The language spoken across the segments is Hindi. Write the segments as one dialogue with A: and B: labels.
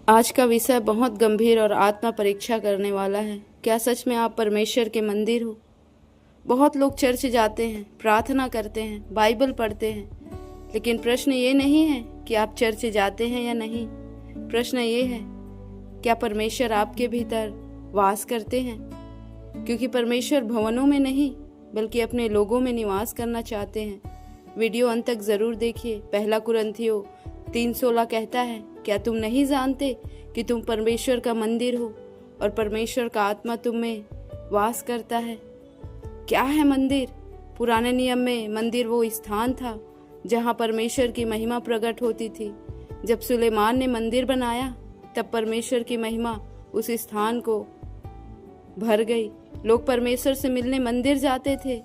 A: आज का विषय बहुत गंभीर और आत्मा परीक्षा करने वाला है। क्या सच में आप परमेश्वर के मंदिर हो? बहुत लोग चर्च जाते हैं, प्रार्थना करते हैं, बाइबल पढ़ते हैं, लेकिन प्रश्न ये नहीं है कि आप चर्च जाते हैं या नहीं। प्रश्न ये है, क्या परमेश्वर आपके भीतर वास करते हैं? क्योंकि परमेश्वर भवनों में नहीं बल्कि अपने लोगों में निवास करना चाहते हैं। वीडियो अंत तक जरूर देखिए। पहला कुरिन्थियों 3:16 कहता है, क्या तुम नहीं जानते कि तुम परमेश्वर का मंदिर हो और परमेश्वर का आत्मा तुम में वास करता है? क्या है मंदिर? पुराने नियम में मंदिर वो स्थान था जहाँ परमेश्वर की महिमा प्रकट होती थी। जब सुलेमान ने मंदिर बनाया तब परमेश्वर की महिमा उस स्थान को भर गई। लोग परमेश्वर से मिलने मंदिर जाते थे,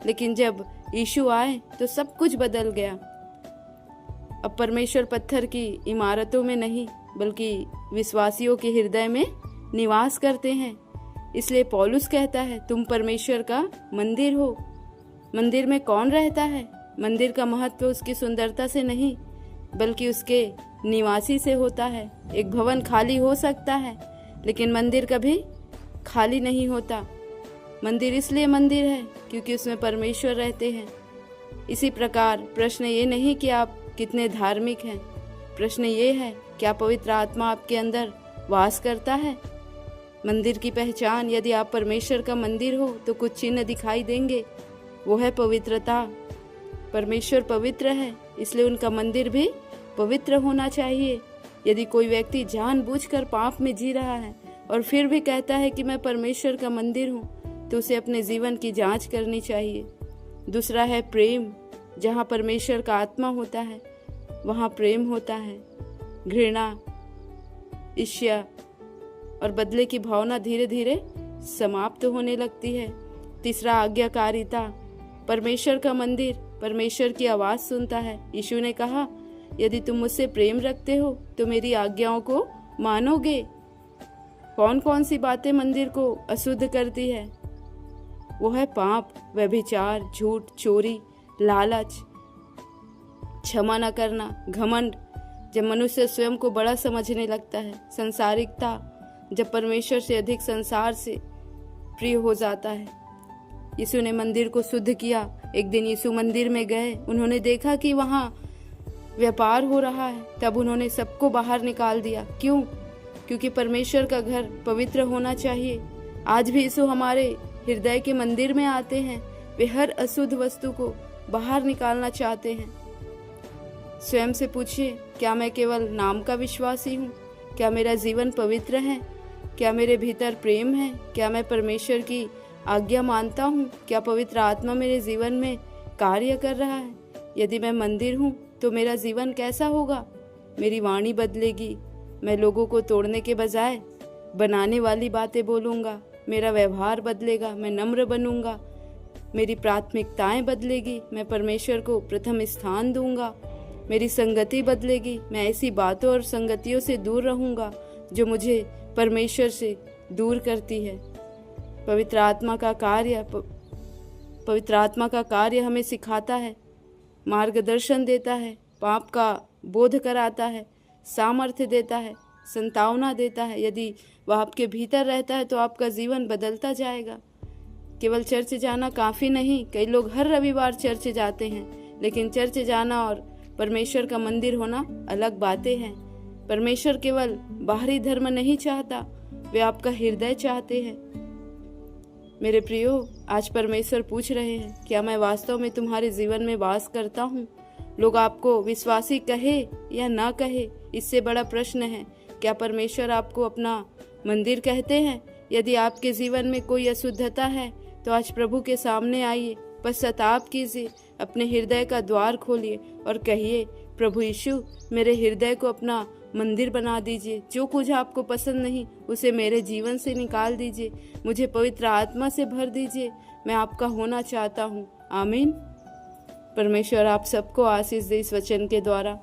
A: लेकिन जब यीशु आए तो सब कुछ बदल गया। अब परमेश्वर पत्थर की इमारतों में नहीं बल्कि विश्वासियों के हृदय में निवास करते हैं। इसलिए पौलुस कहता है, तुम परमेश्वर का मंदिर हो। मंदिर में कौन रहता है? मंदिर का महत्व उसकी सुंदरता से नहीं बल्कि उसके निवासी से होता है। एक भवन खाली हो सकता है, लेकिन मंदिर कभी खाली नहीं होता। मंदिर इसलिए मंदिर है क्योंकि उसमें परमेश्वर रहते हैं। इसी प्रकार प्रश्न ये नहीं कि आप कितने धार्मिक हैं, प्रश्न ये है, क्या पवित्र आत्मा आपके अंदर वास करता है? मंदिर की पहचान, यदि आप परमेश्वर का मंदिर हो तो कुछ चिन्ह दिखाई देंगे। वो है पवित्रता। परमेश्वर पवित्र है, इसलिए उनका मंदिर भी पवित्र होना चाहिए। यदि कोई व्यक्ति जानबूझकर पाप में जी रहा है और फिर भी कहता है कि मैं परमेश्वर का मंदिर हूँ, तो उसे अपने जीवन की जांच करनी चाहिए। दूसरा है प्रेम। जहाँ परमेश्वर का आत्मा होता है वहाँ प्रेम होता है। घृणा, ईर्ष्या और बदले की भावना धीरे धीरे समाप्त होने लगती है। तीसरा आज्ञाकारिता। परमेश्वर का मंदिर परमेश्वर की आवाज सुनता है। यीशु ने कहा, यदि तुम मुझसे प्रेम रखते हो तो मेरी आज्ञाओं को मानोगे। कौन कौन सी बातें मंदिर को अशुद्ध करती है? वो है पाप, व्यभिचार, झूठ, चोरी, लालच, क्षमा न करना, घमंड, जब मनुष्य स्वयं को बड़ा समझने लगता है, संसारिकता, जब परमेश्वर से अधिक संसार से प्रिय हो जाता है। यीशु ने मंदिर को शुद्ध किया। एक दिन यीशु मंदिर में गए, उन्होंने देखा कि वहाँ व्यापार हो रहा है, तब उन्होंने सबको बाहर निकाल दिया। क्यों? क्योंकि परमेश्वर का घर पवित्र होना चाहिए। आज भी यीशु हमारे हृदय के मंदिर में आते हैं। वे हर अशुद्ध वस्तु को बाहर निकालना चाहते हैं। स्वयं से पूछिए, क्या मैं केवल नाम का विश्वासी हूँ? क्या मेरा जीवन पवित्र है? क्या मेरे भीतर प्रेम है? क्या मैं परमेश्वर की आज्ञा मानता हूँ? क्या पवित्र आत्मा मेरे जीवन में कार्य कर रहा है? यदि मैं मंदिर हूँ तो मेरा जीवन कैसा होगा? मेरी वाणी बदलेगी। मैं लोगों को तोड़ने के बजाय बनाने वाली बातें बोलूँगा। मेरा व्यवहार बदलेगा। मैं नम्र बनूंगा। मेरी प्राथमिकताएं बदलेगी। मैं परमेश्वर को प्रथम स्थान दूंगा। मेरी संगति बदलेगी। मैं ऐसी बातों और संगतियों से दूर रहूंगा जो मुझे परमेश्वर से दूर करती है। पवित्र आत्मा का कार्य हमें सिखाता है, मार्गदर्शन देता है, पाप का बोध कराता है, सामर्थ्य देता है, संतावना देता है। यदि वह आपके भीतर रहता है तो आपका जीवन बदलता जाएगा। केवल चर्च जाना काफ़ी नहीं। कई लोग हर रविवार चर्च जाते हैं, लेकिन चर्च जाना और परमेश्वर का मंदिर होना अलग बातें हैं। परमेश्वर केवल बाहरी धर्म नहीं चाहता, वे आपका हृदय चाहते हैं। मेरे प्रियो, आज परमेश्वर पूछ रहे हैं, क्या मैं वास्तव में तुम्हारे जीवन में वास करता हूँ? लोग आपको विश्वासी कहे या ना कहे, इससे बड़ा प्रश्न है, क्या परमेश्वर आपको अपना मंदिर कहते हैं? यदि आपके जीवन में कोई अशुद्धता है तो आज प्रभु के सामने आइए, पश्चाताप कीजिए, अपने हृदय का द्वार खोलिए और कहिए, प्रभु यीशु, मेरे हृदय को अपना मंदिर बना दीजिए। जो कुछ आपको पसंद नहीं उसे मेरे जीवन से निकाल दीजिए। मुझे पवित्र आत्मा से भर दीजिए। मैं आपका होना चाहता हूँ। आमीन। परमेश्वर आप सबको आशीष दे इस वचन के द्वारा।